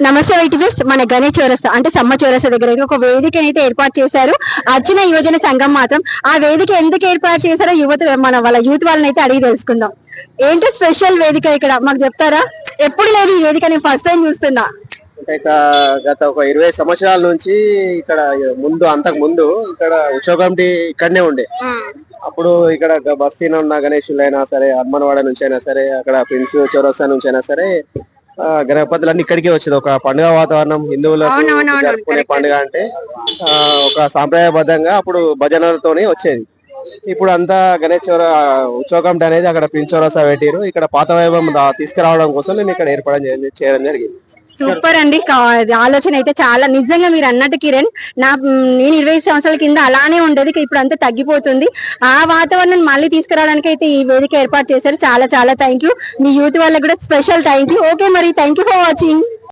నమస్తే వైటివిస్ట్. మన గణేష్ చౌరస్తా అంటే సమ్మ చౌరస్తా దగ్గర అయితే ఒక వేదికని అయితే ఏర్పాటు చేశారు అర్చన యువజన సంఘం. మాత్రం ఆ వేదిక ఎందుకు ఏర్పాటు చేశారో వాళ్ళ యూత్ వాళ్ళని అయితే అడిగి తెలుసుకుందాం. ఏంటి స్పెషల్ వేదిక ఇక్కడ మాకు చెప్తారా? ఎప్పుడు లేదు ఈ వేదిక, నేను ఫస్ట్ టైం చూస్తున్నా. ఇక గత ఒక 20 సంవత్సరాల నుంచి ఇక్కడ అంతకు ముందు ఇక్కడ ఉత్సవ కమిటీ ఇక్కడనే ఉండే. అప్పుడు ఇక్కడ బస్తీన ఉన్న గణేశులు అయినా సరే, హనుమన్వాడ నుంచి అయినా సరే, అక్కడ ప్రిన్స్ చౌరస్తా నుంచి అయినా సరే, గణపతులన్నీ ఇక్కడికే వచ్చేది. ఒక పండుగ వాతావరణం, హిందువులకు జరుపుకునే పండుగ అంటే ఒక సాంప్రదాయబద్ధంగా అప్పుడు భజనలతోనే వచ్చేది. ఇప్పుడు అంతా గణేష్ ఉత్సవ కమిటీ అనేది అక్కడ ప్రిన్స్ చౌరస్తా పెట్టారు. ఇక్కడ పాత వైభవం తీసుకురావడం కోసం మేము ఇక్కడ ఏర్పాటు చేయడం జరిగింది. సూపర్ అండి. ఆలోచన అయితే చాలా నిజంగా మీరు అన్నట్టు కిరణ్, నేను 20 సంవత్సరాల కింద అలానే ఉండేది, ఇప్పుడు అంతా తగ్గిపోతుంది. ఆ వాతావరణం మళ్ళీ తీసుకురావడానికి అయితే ఈ వేదిక ఏర్పాటు చేశారు. చాలా చాలా థ్యాంక్ యూ. మీ యూత్ వాళ్ళకి కూడా స్పెషల్ థ్యాంక్ యూ. ఓకే మరి, థ్యాంక్ యూ ఫర్ వాచింగ్.